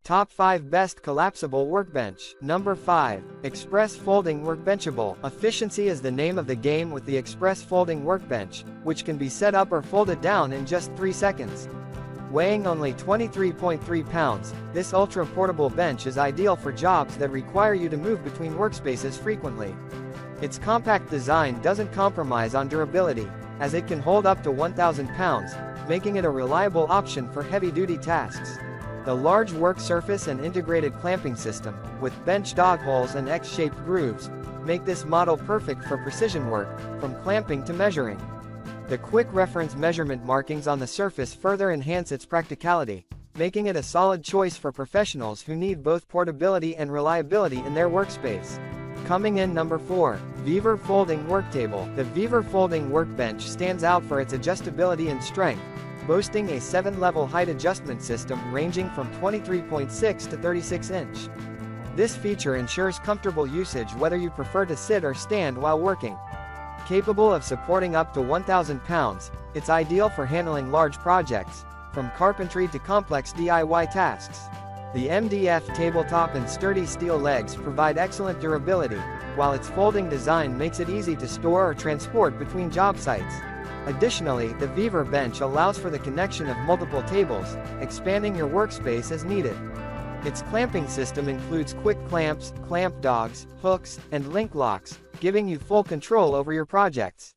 Top 5 Best Collapsible Workbench. Number 5. Express Folding Workbenchable. Efficiency is the name of the game with the Express Folding Workbench, which can be set up or folded down in just 3 seconds. Weighing only 23.3 pounds, this ultra-portable bench is ideal for jobs that require you to move between workspaces frequently. Its compact design doesn't compromise on durability, as it can hold up to 1,000 pounds, making it a reliable option for heavy-duty tasks. The large work surface and integrated clamping system, with bench dog holes and X-shaped grooves, make this model perfect for precision work, from clamping to measuring. The quick reference measurement markings on the surface further enhance its practicality, making it a solid choice for professionals who need both portability and reliability in their workspace. Coming in number 4. VEVOR Folding Worktable. The VEVOR Folding Workbench stands out for its adjustability and strength, boasting a 7-level height adjustment system ranging from 23.6 to 36 inch. This feature ensures comfortable usage whether you prefer to sit or stand while working. Capable of supporting up to 1,000 pounds, it's ideal for handling large projects, from carpentry to complex DIY tasks. The MDF tabletop and sturdy steel legs provide excellent durability, while its folding design makes it easy to store or transport between job sites. Additionally, the VEVOR bench allows for the connection of multiple tables, expanding your workspace as needed. Its clamping system includes quick clamps, clamp dogs, hooks, and link locks, giving you full control over your projects.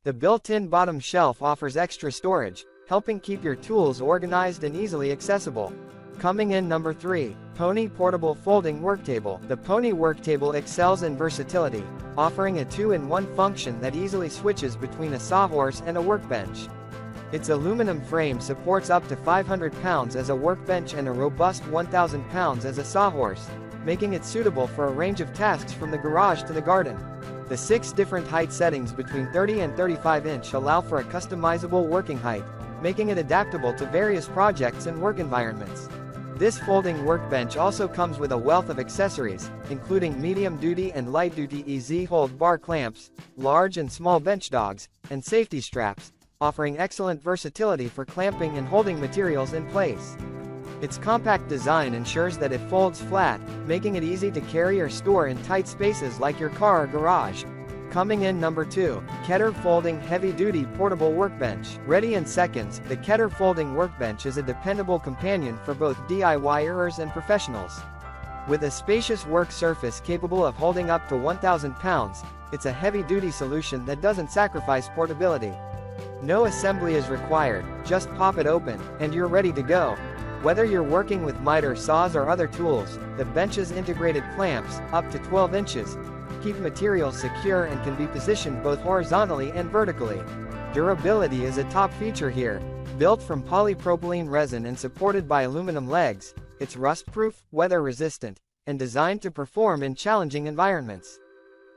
The built-in bottom shelf offers extra storage, helping keep your tools organized and easily accessible. Coming in number 3. Pony Portable Folding Worktable. The Pony Worktable excels in versatility, offering a 2-in-1 function that easily switches between a Sawhorse and a workbench. Its aluminum frame supports up to 500 pounds as a workbench and a robust 1,000 pounds as a Sawhorse, making it suitable for a range of tasks from the garage to the garden. The 6 different height settings between 30 and 35 inch allow for a customizable working height, making it adaptable to various projects and work environments. This folding workbench also comes with a wealth of accessories, including medium-duty and light-duty easy-hold bar clamps, large and small bench dogs, and safety straps, offering excellent versatility for clamping and holding materials in place. Its compact design ensures that it folds flat, making it easy to carry or store in tight spaces like your car or garage. Coming in number 2. Keter Folding Heavy-Duty Portable Workbench. Ready in seconds, the Keter Folding Workbench is a dependable companion for both DIYers and professionals. With a spacious work surface capable of holding up to 1,000 pounds, it's a heavy-duty solution that doesn't sacrifice portability. No assembly is required, just pop it open, and you're ready to go. Whether you're working with miter saws or other tools, the bench's integrated clamps, up to 12 inches, keep materials secure and can be positioned both horizontally and vertically. Durability is a top feature here. Built from polypropylene resin and supported by aluminum legs, it's rust-proof, weather-resistant, and designed to perform in challenging environments.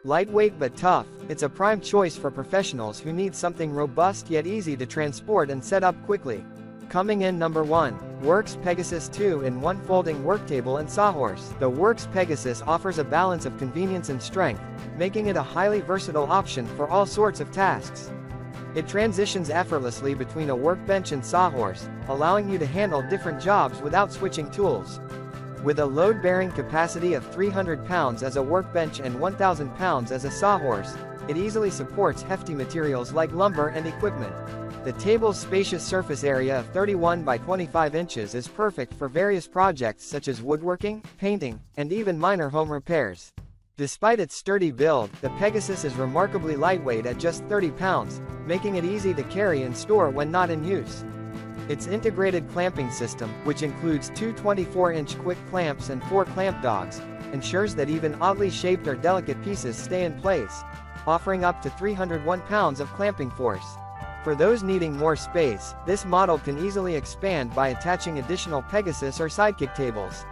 Lightweight but tough, it's a prime choice for professionals who need something robust yet easy to transport and set up quickly. Coming in number 1. Worx Pegasus 2-in-1 Folding Worktable and Sawhorse. The Worx Pegasus offers a balance of convenience and strength, making it a highly versatile option for all sorts of tasks. It transitions effortlessly between a workbench and Sawhorse, allowing you to handle different jobs without switching tools. With a load-bearing capacity of 300 pounds as a workbench and 1,000 pounds as a Sawhorse, it easily supports hefty materials like lumber and equipment. The table's spacious surface area of 31 by 25 inches is perfect for various projects such as woodworking, painting, and even minor home repairs. Despite its sturdy build, the Pegasus is remarkably lightweight at just 30 pounds, making it easy to carry and store when not in use. Its integrated clamping system, which includes 2 24-inch quick clamps and 4 clamp dogs, ensures that even oddly shaped or delicate pieces stay in place, offering up to 301 pounds of clamping force. For those needing more space, this model can easily expand by attaching additional Pegasus or Sidekick tables.